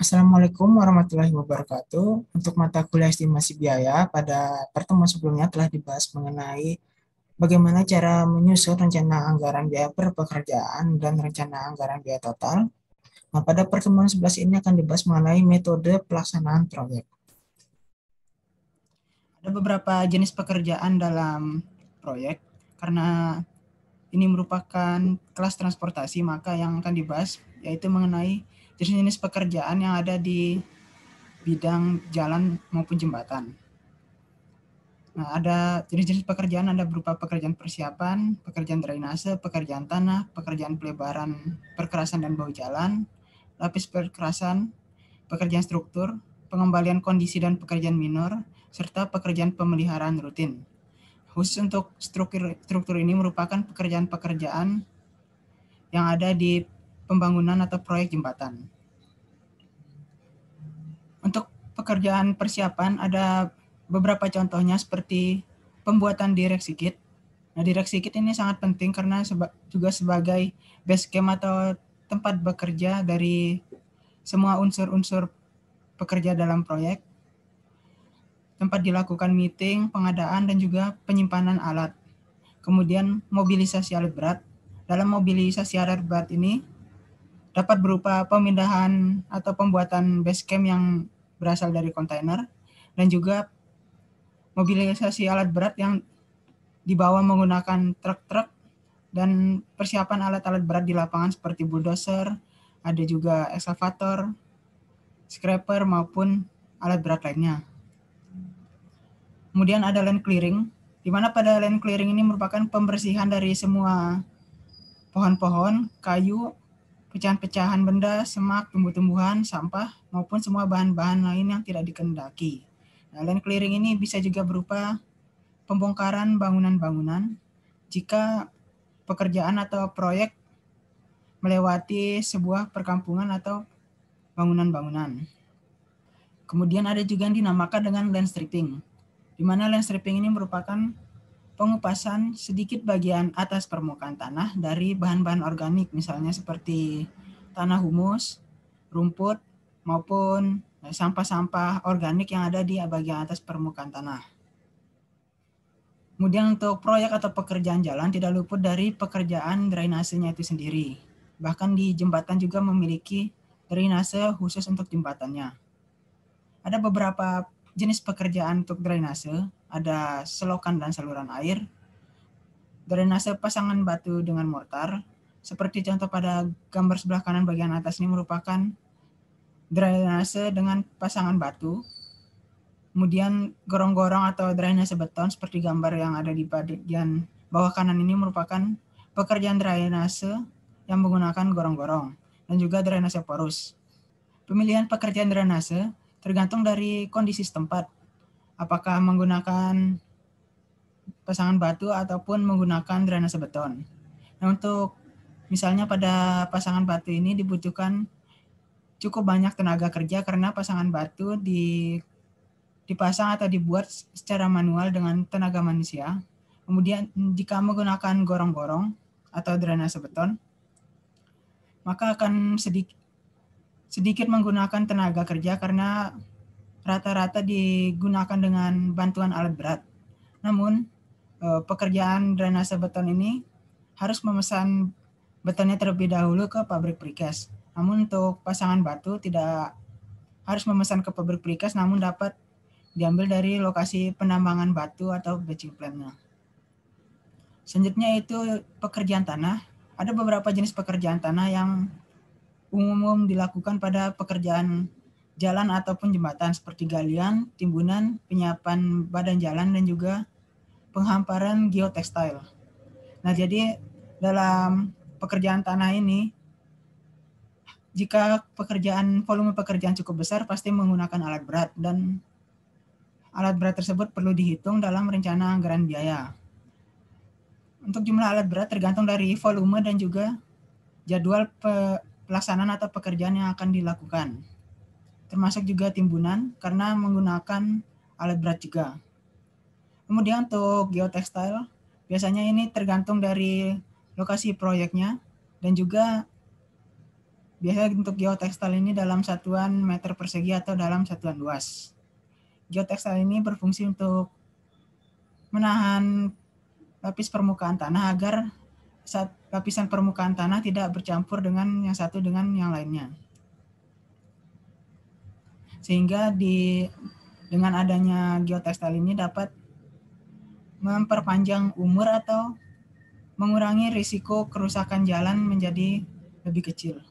Assalamualaikum warahmatullahi wabarakatuh. Untuk mata kuliah estimasi biaya, pada pertemuan sebelumnya telah dibahas mengenai bagaimana cara menyusun rencana anggaran biaya per pekerjaan dan rencana anggaran biaya total. Nah, pada pertemuan 11 ini akan dibahas mengenai metode pelaksanaan proyek. Ada beberapa jenis pekerjaan dalam proyek, karena ini merupakan kelas transportasi, maka yang akan dibahas yaitu mengenai jenis-jenis pekerjaan yang ada di bidang jalan maupun jembatan. Nah, ada jenis-jenis pekerjaan, ada berupa pekerjaan persiapan, pekerjaan drainase, pekerjaan tanah, pekerjaan pelebaran, perkerasan dan bahu jalan, lapis perkerasan, pekerjaan struktur, pengembalian kondisi dan pekerjaan minor, serta pekerjaan pemeliharaan rutin. Khusus untuk struktur ini merupakan pekerjaan-pekerjaan yang ada di pembangunan atau proyek jembatan. Untuk pekerjaan persiapan ada beberapa contohnya seperti pembuatan direct kit. Nah, direct kit ini sangat penting karena juga sebagai base camp atau tempat bekerja dari semua unsur-unsur pekerja dalam proyek. Tempat dilakukan meeting, pengadaan, dan juga penyimpanan alat. Kemudian mobilisasi alat berat. Dalam mobilisasi alat berat ini dapat berupa pemindahan atau pembuatan base camp yang berasal dari kontainer, dan juga mobilisasi alat berat yang dibawa menggunakan truk-truk, dan persiapan alat-alat berat di lapangan seperti bulldozer, ada juga ekskavator, scraper, maupun alat berat lainnya. Kemudian ada land clearing, di mana pada land clearing ini merupakan pembersihan dari semua pohon-pohon, kayu, pecahan-pecahan benda, semak, tumbuh-tumbuhan, sampah, maupun semua bahan-bahan lain yang tidak dikehendaki. Nah, land clearing ini bisa juga berupa pembongkaran bangunan-bangunan jika pekerjaan atau proyek melewati sebuah perkampungan atau bangunan-bangunan. Kemudian ada juga yang dinamakan dengan land stripping, di mana land stripping ini merupakan pengupasan sedikit bagian atas permukaan tanah dari bahan-bahan organik, misalnya seperti tanah humus, rumput, maupun sampah-sampah organik yang ada di bagian atas permukaan tanah. Kemudian untuk proyek atau pekerjaan jalan tidak luput dari pekerjaan drainasenya itu sendiri. Bahkan di jembatan juga memiliki drainase khusus untuk jembatannya. Ada beberapa jenis pekerjaan untuk drainase, ada selokan dan saluran air, drainase pasangan batu dengan mortar, seperti contoh pada gambar sebelah kanan bagian atas ini merupakan drainase dengan pasangan batu. Kemudian gorong-gorong atau drainase beton seperti gambar yang ada di bagian bawah kanan ini merupakan pekerjaan drainase yang menggunakan gorong-gorong, dan juga drainase porus. Pemilihan pekerjaan drainase tergantung dari kondisi setempat, apakah menggunakan pasangan batu ataupun menggunakan drainase beton. Nah, untuk misalnya pada pasangan batu ini dibutuhkan cukup banyak tenaga kerja karena pasangan batu dipasang atau dibuat secara manual dengan tenaga manusia. Kemudian jika menggunakan gorong-gorong atau drainase beton, maka akan sedikit menggunakan tenaga kerja karena rata-rata digunakan dengan bantuan alat berat. Namun pekerjaan drainase beton ini harus memesan betonnya terlebih dahulu ke pabrik precast. Namun untuk pasangan batu tidak harus memesan ke pabrik precast, namun dapat diambil dari lokasi penambangan batu atau batching plant-nya. Selanjutnya itu pekerjaan tanah. Ada beberapa jenis pekerjaan tanah yang umum dilakukan pada pekerjaan jalan ataupun jembatan seperti galian, timbunan, penyiapan badan jalan, dan juga penghamparan geotekstil. Nah, jadi dalam pekerjaan tanah ini, jika volume pekerjaan cukup besar, pasti menggunakan alat berat, dan alat berat tersebut perlu dihitung dalam rencana anggaran biaya. Untuk jumlah alat berat tergantung dari volume dan juga jadwal pelaksanaan atau pekerjaan yang akan dilakukan. Termasuk juga timbunan karena menggunakan alat berat juga. Kemudian untuk geotekstil, biasanya ini tergantung dari lokasi proyeknya dan juga Biasanya untuk geotekstil ini dalam satuan meter persegi atau dalam satuan luas. Geotekstil ini berfungsi untuk menahan lapis permukaan tanah agar lapisan permukaan tanah tidak bercampur dengan yang satu dengan yang lainnya. Sehingga dengan adanya geotekstil ini dapat memperpanjang umur atau mengurangi risiko kerusakan jalan menjadi lebih kecil.